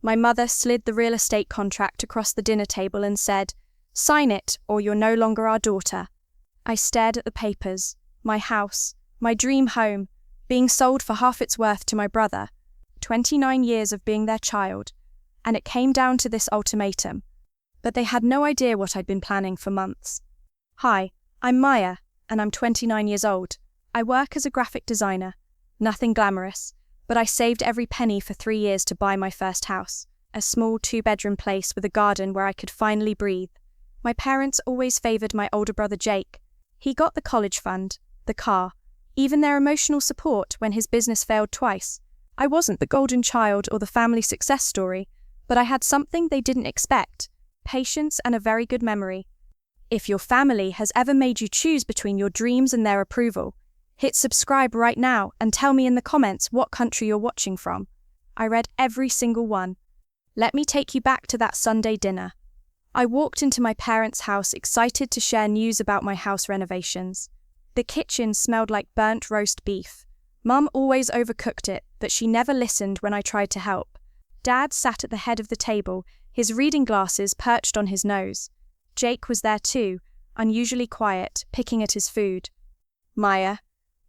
My mother slid the real estate contract across the dinner table and said, "Sign it, or you're no longer our daughter." I stared at the papers, my house, my dream home, being sold for half its worth to my brother, 29 years of being their child, and it came down to this ultimatum. But they had no idea what I'd been planning for months. Hi, I'm Maya, and I'm 29 years old. I work as a graphic designer. Nothing glamorous, but I saved every penny for 3 years to buy my first house, a small 2-bedroom place with a garden where I could finally breathe. My parents always favored my older brother Jake. He got the college fund, the car, even their emotional support when his business failed twice. I wasn't the golden child or the family success story, but I had something they didn't expect: patience and a very good memory. If your family has ever made you choose between your dreams and their approval, hit subscribe right now and tell me in the comments what country you're watching from. I read every single one. Let me take you back to that Sunday dinner. I walked into my parents' house excited to share news about my house renovations. The kitchen smelled like burnt roast beef. Mum always overcooked it, but she never listened when I tried to help. Dad sat at the head of the table, his reading glasses perched on his nose. Jake was there too, unusually quiet, picking at his food. "Maya,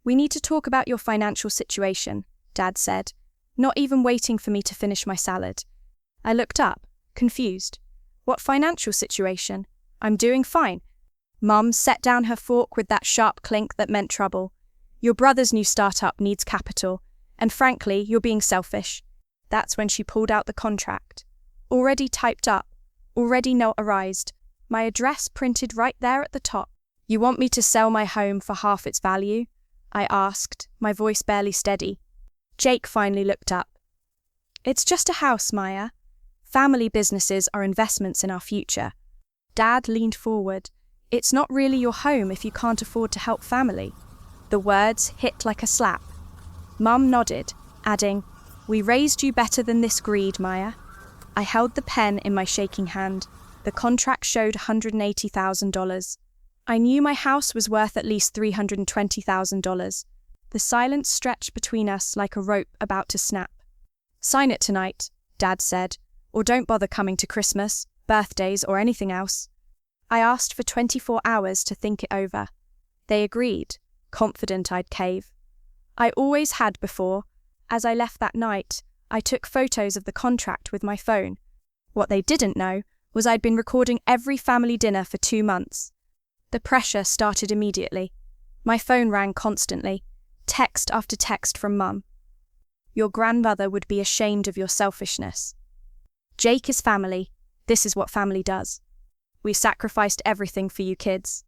we need to talk about your financial situation," Dad said, not even waiting for me to finish my salad. I looked up, confused. "What financial situation? I'm doing fine." Mum set down her fork with that sharp clink that meant trouble. "Your brother's new startup needs capital, and frankly, you're being selfish." That's when she pulled out the contract. Already typed up, already notarized, my address printed right there at the top. "You want me to sell my home for half its value?" I asked, my voice barely steady. Jake finally looked up. "It's just a house, Maya. Family businesses are investments in our future." Dad leaned forward. "It's not really your home if you can't afford to help family." The words hit like a slap. Mum nodded, adding, "We raised you better than this greed, Maya." I held the pen in my shaking hand. The contract showed $180,000. I knew my house was worth at least $320,000. The silence stretched between us like a rope about to snap. "Sign it tonight," Dad said, "or don't bother coming to Christmas, birthdays, or anything else." I asked for 24 hours to think it over. They agreed, confident I'd cave. I always had before. As I left that night, I took photos of the contract with my phone. What they didn't know was I'd been recording every family dinner for 2 months. The pressure started immediately. My phone rang constantly, text after text from Mum. "Your grandmother would be ashamed of your selfishness. Jake is family. This is what family does. We sacrificed everything for you kids."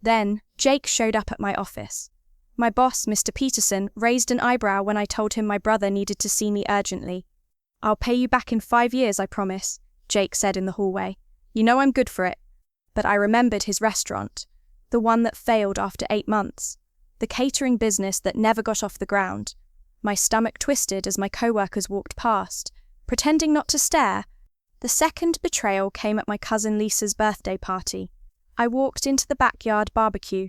Then, Jake showed up at my office. My boss, Mr. Peterson, raised an eyebrow when I told him my brother needed to see me urgently. "I'll pay you back in 5 years, I promise," Jake said in the hallway. "You know I'm good for it." But I remembered his restaurant, the one that failed after 8 months, the catering business that never got off the ground. My stomach twisted as my coworkers walked past, pretending not to stare. The second betrayal came at my cousin Lisa's birthday party. I walked into the backyard barbecue,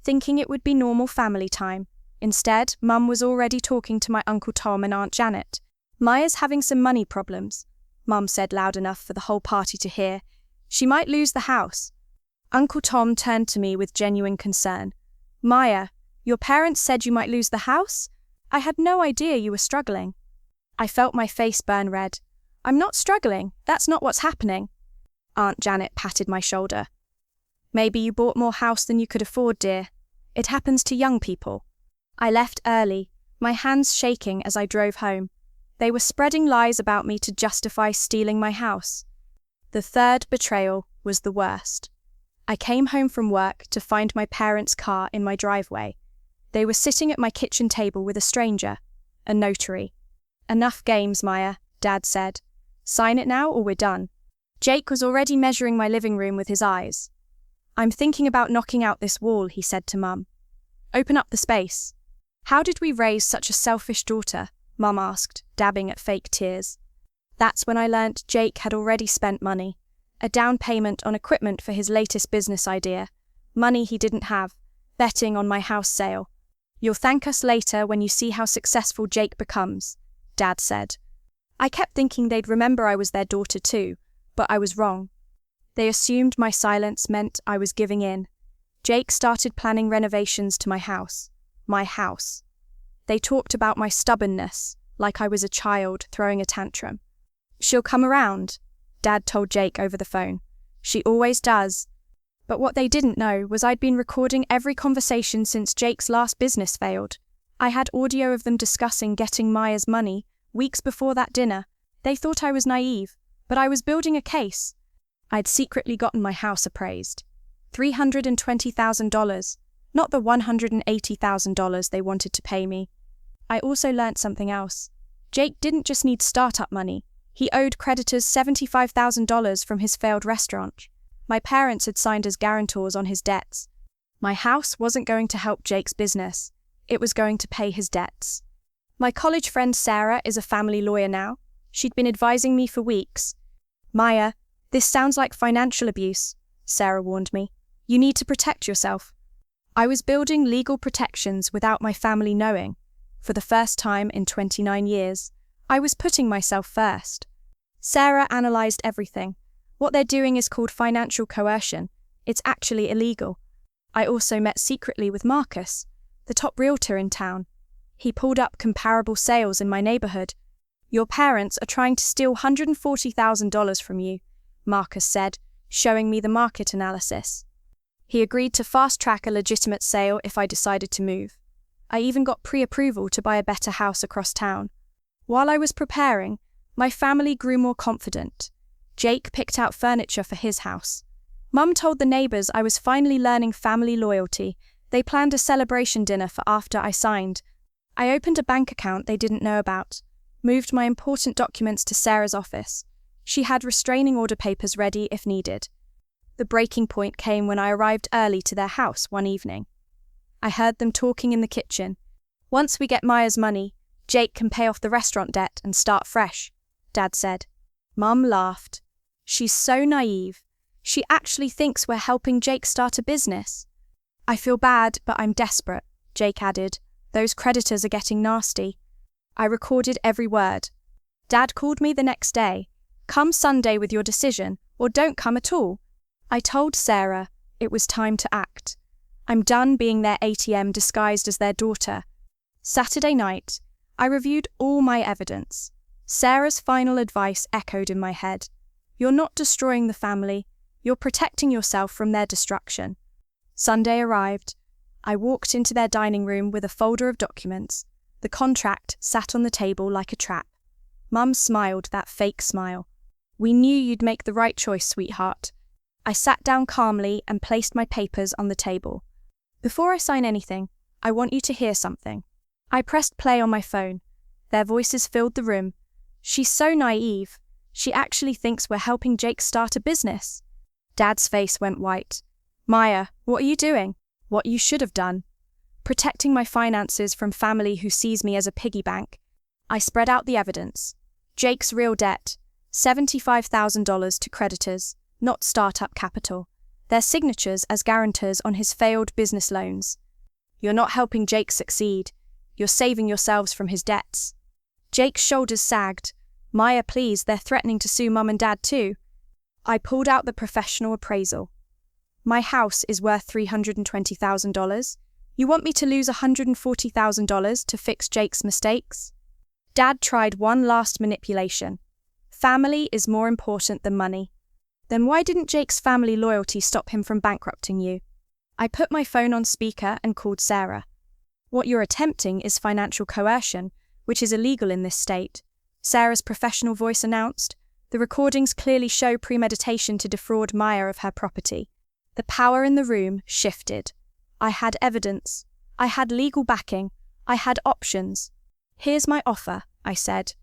thinking it would be normal family time. Instead, Mum was already talking to my Uncle Tom and Aunt Janet. "Maya's having some money problems," Mum said loud enough for the whole party to hear. "She might lose the house." Uncle Tom turned to me with genuine concern. "Maya, your parents said you might lose the house? I had no idea you were struggling." I felt my face burn red. "I'm not struggling. That's not what's happening." Aunt Janet patted my shoulder. "Maybe you bought more house than you could afford, dear. It happens to young people." I left early, my hands shaking as I drove home. They were spreading lies about me to justify stealing my house. The third betrayal was the worst. I came home from work to find my parents' car in my driveway. They were sitting at my kitchen table with a stranger, a notary. "Enough games, Maya," Dad said. "Sign it now or we're done." Jake was already measuring my living room with his eyes. "I'm thinking about knocking out this wall," he said to Mum. "Open up the space." "How did we raise such a selfish daughter?" Mum asked, dabbing at fake tears. That's when I learnt Jake had already spent money. A down payment on equipment for his latest business idea. Money he didn't have. Betting on my house sale. "You'll thank us later when you see how successful Jake becomes," Dad said. I kept thinking they'd remember I was their daughter too, but I was wrong. They assumed my silence meant I was giving in. Jake started planning renovations to my house. My house. They talked about my stubbornness, like I was a child throwing a tantrum. "She'll come around," Dad told Jake over the phone. "She always does." But what they didn't know was I'd been recording every conversation since Jake's last business failed. I had audio of them discussing getting Maya's money weeks before that dinner. They thought I was naive, but I was building a case. I'd secretly gotten my house appraised. $320,000, not the $180,000 they wanted to pay me. I also learnt something else. Jake didn't just need startup money. He owed creditors $75,000 from his failed restaurant. My parents had signed as guarantors on his debts. My house wasn't going to help Jake's business. It was going to pay his debts. My college friend Sarah is a family lawyer now. She'd been advising me for weeks. "Maya, this sounds like financial abuse," Sarah warned me. "You need to protect yourself." I was building legal protections without my family knowing. For the first time in 29 years, I was putting myself first. Sarah analysed everything. What they're doing is called financial coercion. It's actually illegal. I also met secretly with Marcus, the top realtor in town. He pulled up comparable sales in my neighbourhood. "Your parents are trying to steal $140,000 from you," Marcus said, showing me the market analysis. He agreed to fast-track a legitimate sale if I decided to move. I even got pre-approval to buy a better house across town. While I was preparing, my family grew more confident. Jake picked out furniture for his house. Mum told the neighbours I was finally learning family loyalty. They planned a celebration dinner for after I signed. I opened a bank account they didn't know about, moved my important documents to Sarah's office. She had restraining order papers ready if needed. The breaking point came when I arrived early to their house one evening. I heard them talking in the kitchen. "Once we get Maya's money, Jake can pay off the restaurant debt and start fresh," Dad said. Mum laughed. "She's so naive. She actually thinks we're helping Jake start a business." "I feel bad, but I'm desperate," Jake added. "Those creditors are getting nasty." I recorded every word. Dad called me the next day. "Come Sunday with your decision, or don't come at all." I told Sarah it was time to act. I'm done being their ATM disguised as their daughter. Saturday night, I reviewed all my evidence. Sarah's final advice echoed in my head. "You're not destroying the family, you're protecting yourself from their destruction." Sunday arrived. I walked into their dining room with a folder of documents. The contract sat on the table like a trap. Mum smiled that fake smile. "We knew you'd make the right choice, sweetheart." I sat down calmly and placed my papers on the table. "Before I sign anything, I want you to hear something." I pressed play on my phone. Their voices filled the room. "She's so naive. She actually thinks we're helping Jake start a business." Dad's face went white. "Maya, what are you doing?" "What you should have done. Protecting my finances from family who sees me as a piggy bank." I spread out the evidence. Jake's real debt, $75,000 to creditors, not startup capital. Their signatures as guarantors on his failed business loans. "You're not helping Jake succeed. You're saving yourselves from his debts." Jake's shoulders sagged. "Maya, please, they're threatening to sue Mum and Dad too." I pulled out the professional appraisal. "My house is worth $320,000. You want me to lose $140,000 to fix Jake's mistakes?" Dad tried one last manipulation. "Family is more important than money." "Then why didn't Jake's family loyalty stop him from bankrupting you?" I put my phone on speaker and called Sarah. "What you're attempting is financial coercion, which is illegal in this state," Sarah's professional voice announced. "The recordings clearly show premeditation to defraud Maya of her property." The power in the room shifted. I had evidence. I had legal backing. I had options. "Here's my offer," I said.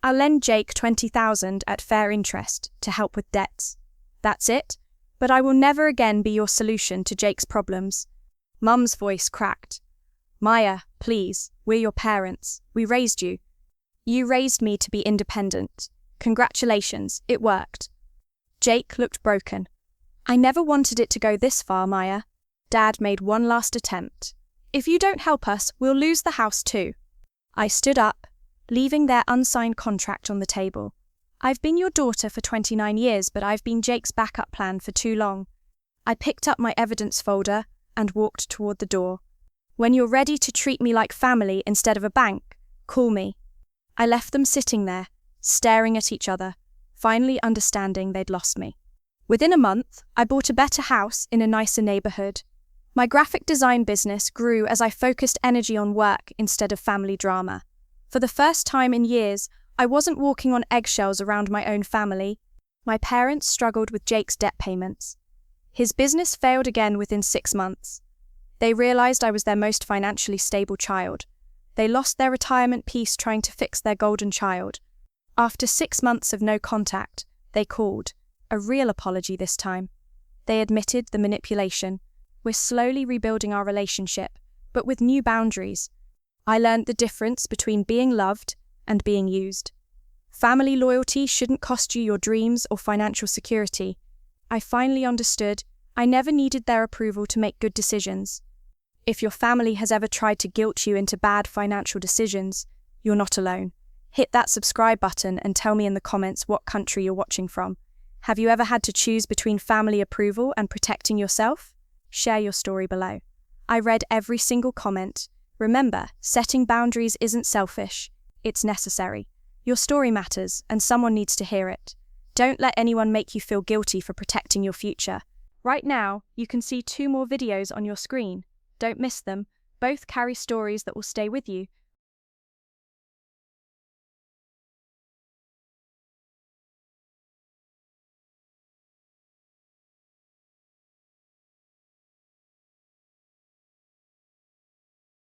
"I'll lend Jake $20,000 at fair interest to help with debts. That's it, but I will never again be your solution to Jake's problems." Mum's voice cracked. "Maya, please, we're your parents. We raised you. You raised me to be independent. Congratulations, it worked." Jake looked broken. "I never wanted it to go this far, Maya." Dad made one last attempt. "If you don't help us, we'll lose the house too." I stood up. leaving their unsigned contract on the table. I've been your daughter for 29 years, but I've been Jake's backup plan for too long. I picked up my evidence folder and walked toward the door. When you're ready to treat me like family instead of a bank, call me. I left them sitting there, staring at each other, finally understanding they'd lost me. Within a month, I bought a better house in a nicer neighborhood. My graphic design business grew as I focused energy on work instead of family drama. For the first time in years, I wasn't walking on eggshells around my own family. My parents struggled with Jake's debt payments. His business failed again within 6 months. They realized I was their most financially stable child. They lost their retirement piece trying to fix their golden child. After 6 months of no contact, they called. A real apology this time. They admitted the manipulation. We're slowly rebuilding our relationship, but with new boundaries. I learned the difference between being loved and being used. Family loyalty shouldn't cost you your dreams or financial security. I finally understood I never needed their approval to make good decisions. If your family has ever tried to guilt you into bad financial decisions, you're not alone. Hit that subscribe button and tell me in the comments what country you're watching from. Have you ever had to choose between family approval and protecting yourself? Share your story below. I read every single comment. Remember, setting boundaries isn't selfish, it's necessary. Your story matters, and someone needs to hear it. Don't let anyone make you feel guilty for protecting your future. Right now, you can see 2 more videos on your screen. Don't miss them. Both carry stories that will stay with you.